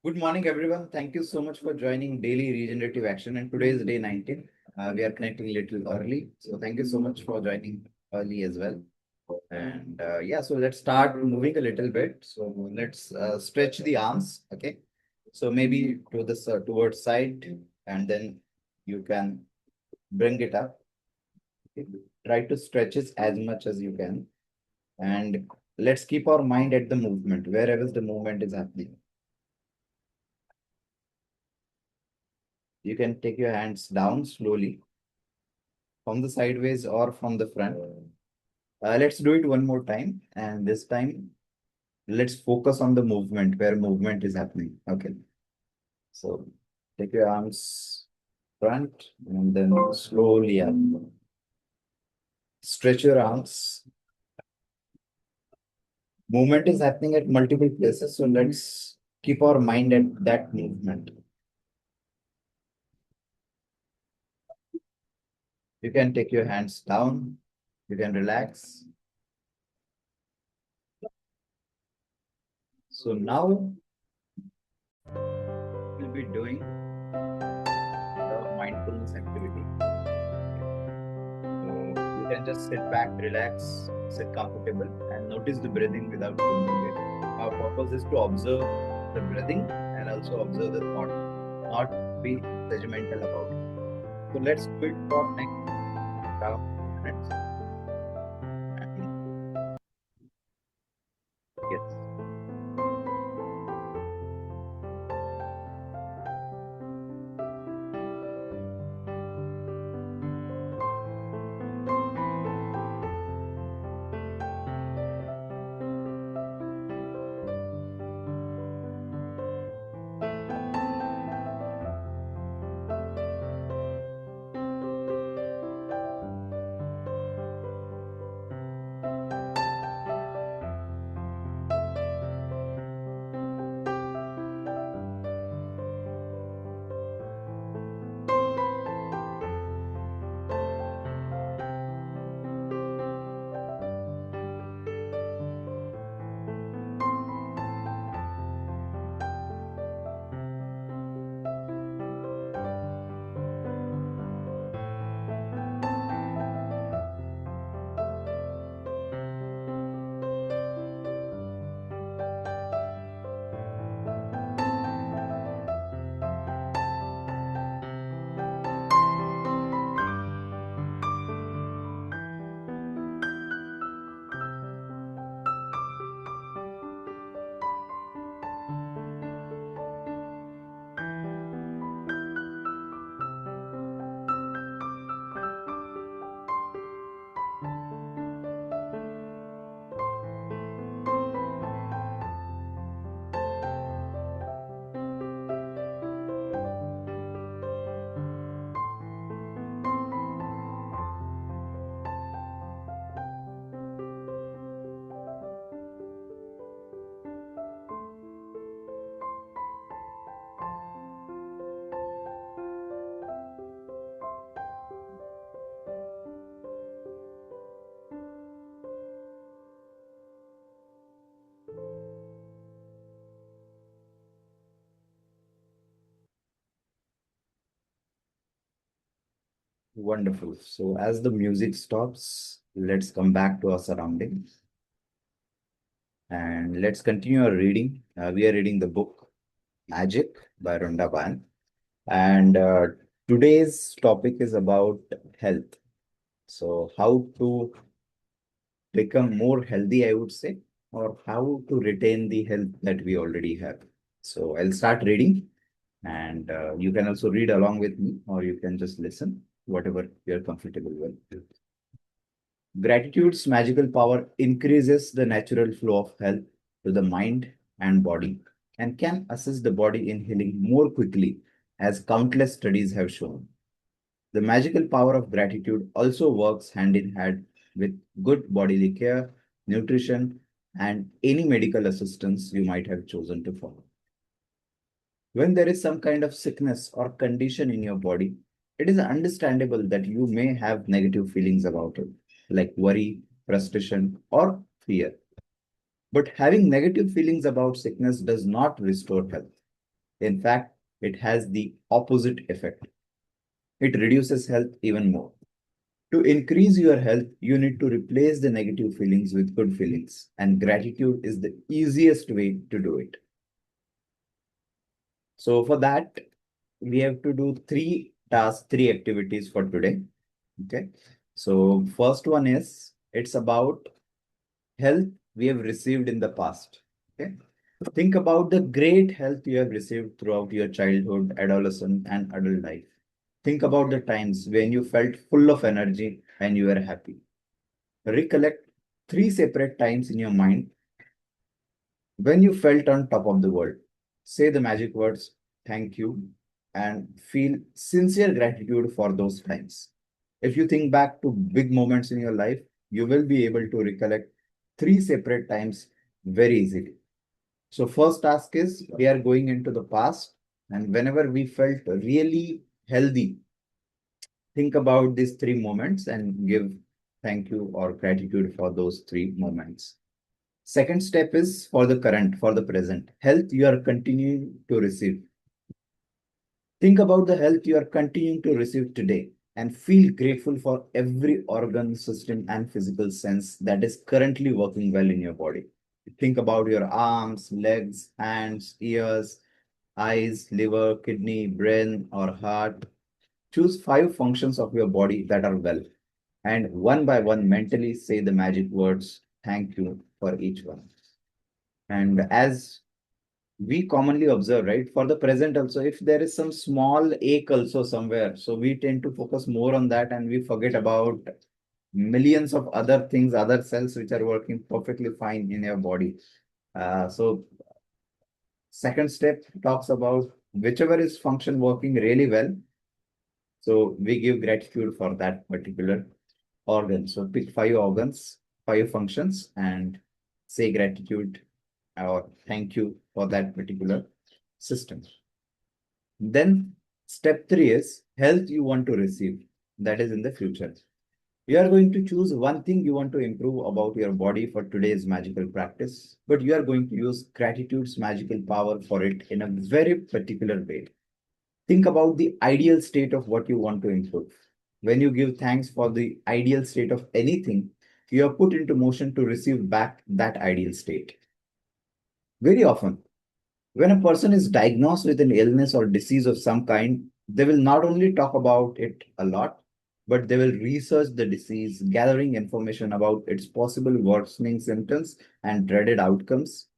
Good morning, everyone. Thank you so much for joining Daily Regenerative Action. And today is day 19. We are connecting a little early. So thank you so much for joining early as well. And yeah, so let's start moving a little bit. So let's stretch the arms. Okay. So maybe to this towards side, and then you can bring it up. Okay. Try to stretch it as much as you can. And let's keep our mind at the movement, wherever the movement is happening. You can take your hands down slowly from the sideways or from the front. Let's do it one more time. And this time, let's focus on the movement, where movement is happening. Okay. So take your arms front and then slowly up. Stretch your arms. Movement is happening at multiple places. So let's keep our mind at that movement. You can take your hands down. You can relax. So now we'll be doing the mindfulness activity. So you can just sit back, relax, sit comfortable, and notice the breathing without thinking it. Our purpose is to observe the breathing and also observe the thought, not be judgmental about it. So let's do it for next minutes. And yes. Wonderful. So as the music stops, let's come back to our surroundings and let's continue our reading. We are reading the book Magic by Rhonda Byrne. And today's topic is about health. So, how to become more healthy, I would say, or how to retain the health that we already have. So, I'll start reading, and you can also read along with me, or you can just listen, whatever you're comfortable with. Gratitude's magical power increases the natural flow of health to the mind and body and can assist the body in healing more quickly, as countless studies have shown. The magical power of gratitude also works hand in hand with good bodily care, nutrition, and any medical assistance you might have chosen to follow. When there is some kind of sickness or condition in your body, it is understandable that you may have negative feelings about it, like worry, frustration, or fear. But having negative feelings about sickness does not restore health. In fact, it has the opposite effect. It reduces health even more. To increase your health, you need to replace the negative feelings with good feelings, and gratitude is the easiest way to do it. So, for that, we have to do three tasks, three activities for today. Okay. So, first one is it's about health we have received in the past. Okay. Think about the great health you have received throughout your childhood, adolescent, and adult life. Think about the times when you felt full of energy and you were happy. Recollect three separate times in your mind when you felt on top of the world. Say the magic words, thank you, and feel sincere gratitude for those times. If you think back to big moments in your life, you will be able to recollect three separate times very easily. So, first task is we are going into the past, and whenever we felt really healthy, think about these three moments and give thank you or gratitude for those three moments. Second step is for the current, for the present health you are continuing to receive. Think about the health you are continuing to receive today and feel grateful for every organ, system, and physical sense that is currently working well in your body. Think about your arms, legs, hands, ears, eyes, liver, kidney, brain, or heart. Choose five functions of your body that are well, and one by one, mentally say the magic words, thank you for each one. And as we commonly observe, right, for the present also, if there is some small ache also somewhere, so we tend to focus more on that and we forget about millions of other things, other cells which are working perfectly fine in your body. So, second step talks about whichever is function working really well. So, we give gratitude for that particular organ. So, pick five organs, five functions, and say gratitude or thank you for that particular system. Then step three is health you want to receive. That is in the future. You are going to choose one thing you want to improve about your body for today's magical practice, but you are going to use gratitude's magical power for it in a very particular way. Think about the ideal state of what you want to improve. When you give thanks for the ideal state of anything, you are put into motion to receive back that ideal state. Very often, when a person is diagnosed with an illness or disease of some kind, they will not only talk about it a lot, but they will research the disease, gathering information about its possible worsening symptoms and dreaded outcomes.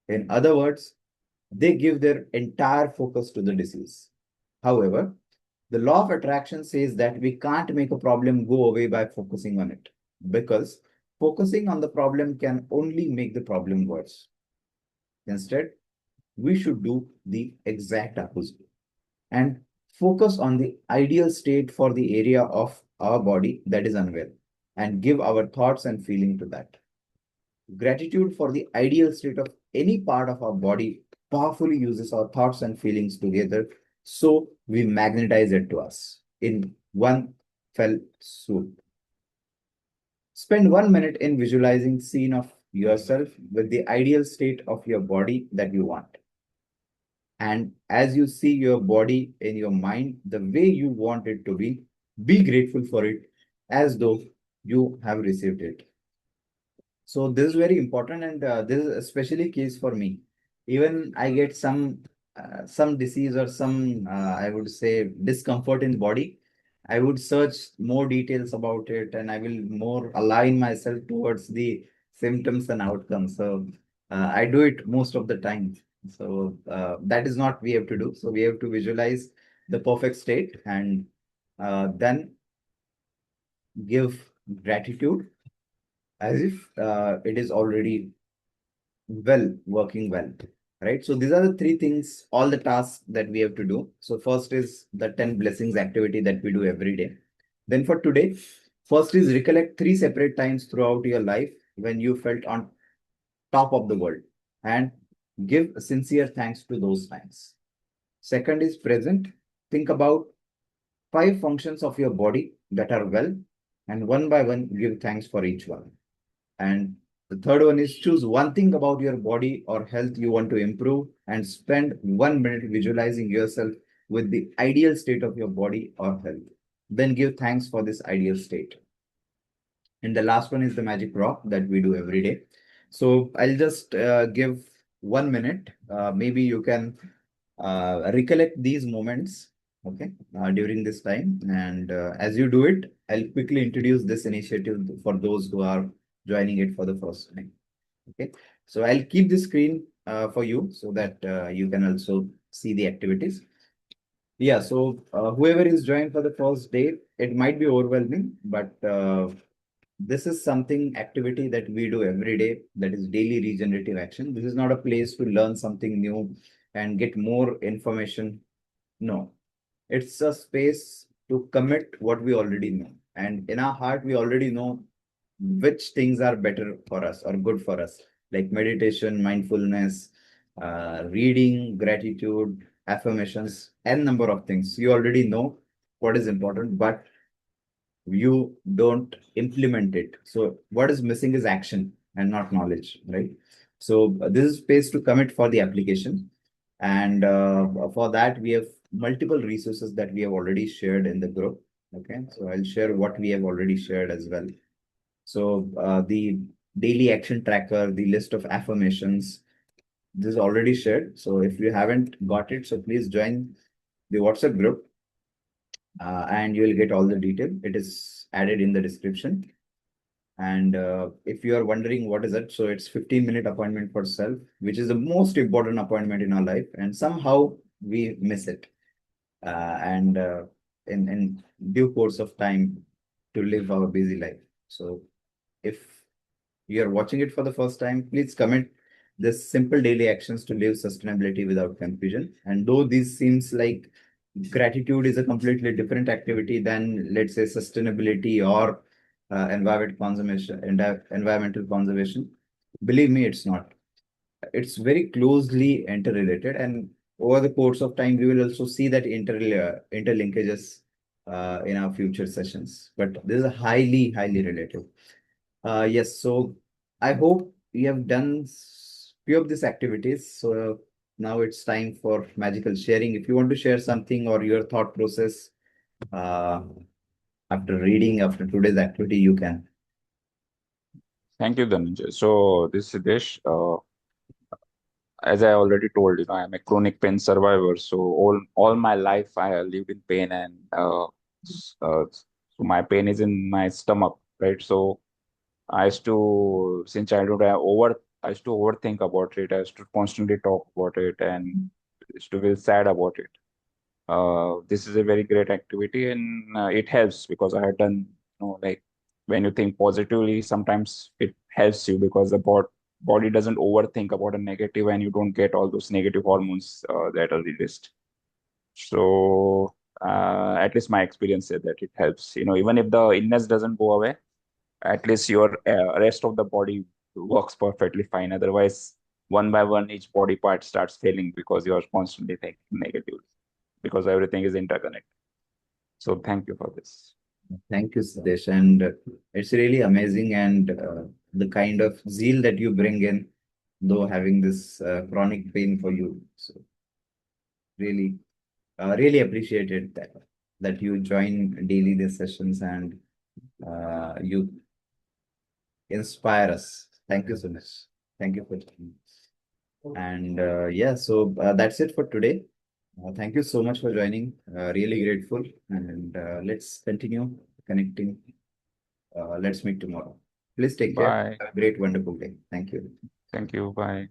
In other words, they give their entire focus to the disease. However, the law of attraction says that we can't make a problem go away by focusing on it, because focusing on the problem can only make the problem worse. Instead, we should do the exact opposite and focus on the ideal state for the area of our body that is unwell and give our thoughts and feeling to that. Gratitude for the ideal state of any part of our body powerfully uses our thoughts and feelings together, so we magnetize it to us in one fell swoop. Spend 1 minute in visualizing scene of yourself with the ideal state of your body that you want. And as you see your body in your mind, the way you want it to be grateful for it as though you have received it. So this is very important, and this is especially case for me. Even I get some disease or some I would say discomfort in the body. I would search more details about it, and I will more align myself towards the symptoms and outcomes. So I do it most of the time. So that is not we have to do. So we have to visualize the perfect state and then give gratitude as if it is already well working well, right? So these are the three things, all the tasks that we have to do. So first is the 10 blessings activity that we do every day. Then for today, first is recollect three separate times throughout your life when you felt on top of the world and give sincere thanks to those times. Second is present. Think about five functions of your body that are well, and one by one give thanks for each one. And The third one is choose one thing about your body or health you want to improve and spend 1 minute visualizing yourself with the ideal state of your body or health. Then give thanks for this ideal state. And the last one is the magic rock that we do every day. So I'll just give 1 minute. Maybe you can recollect these moments, okay, during this time. And as you do it, I'll quickly introduce this initiative for those who are joining it for the first time. Okay, so I'll keep the screen for you so that you can also see the activities. Yeah, so whoever is joined for the first day, it might be overwhelming, but this is something activity that we do every day, that is daily regenerative action. This is not a place to learn something new and get more information. No, it's a space to commit what we already know. And in our heart, we already know which things are better for us or good for us, like meditation, mindfulness, reading, gratitude, affirmations, and number of things. You already know what is important, but you don't implement it. So what is missing is action and not knowledge, right? So this is space to commit for the application. And for that, we have multiple resources that we have already shared in the group. Okay, so I'll share what we have already shared as well. So the daily action tracker, the list of affirmations, this is already shared. So if you haven't got it, so please join the WhatsApp group and you will get all the detail. It is added in the description. And if you are wondering what is it, so it's 15-minute appointment for self, which is the most important appointment in our life, and somehow we miss it. And in due course of time to live our busy life. So if you are watching it for the first time, please comment this simple daily actions to live sustainability without confusion. And though this seems like gratitude is a completely different activity than, let's say, sustainability or environmental conservation, believe me, it's not. It's very closely interrelated, and over the course of time, we will also see that interlinkages in our future sessions. But this is highly related. Yes, so I hope you have done few of these activities. So now it's time for magical sharing. If you want to share something or your thought process uh, after reading, after today's activity, you can. Thank you, Dhananjay. So this is Siddesh. As I already told, I'm a chronic pain survivor. So all my life I lived in pain, and so my pain is in my stomach, right? So I used to, since childhood, I used to overthink about it. I used to constantly talk about it, and used to feel sad about it. This is a very great activity, and it helps because I had done, like when you think positively, sometimes it helps you because the body doesn't overthink about a negative, and you don't get all those negative hormones that are released. So, at least my experience said that it helps. Even if the illness doesn't go away, at least your rest of the body works perfectly fine. Otherwise, one by one, each body part starts failing because you are constantly thinking negatively because everything is interconnected. So thank you for this. Thank you, Siddesh. And it's really amazing and the kind of zeal that you bring in, though having this chronic pain for you. So really, really appreciated that you join daily these sessions and you inspire us. Thank you so much. Thank you for joining. And yeah, so that's it for today. Thank you so much for joining. Really grateful. And let's continue connecting. Let's meet tomorrow. Please take care. Bye. Have a great, wonderful day. Thank you. Thank you. Bye.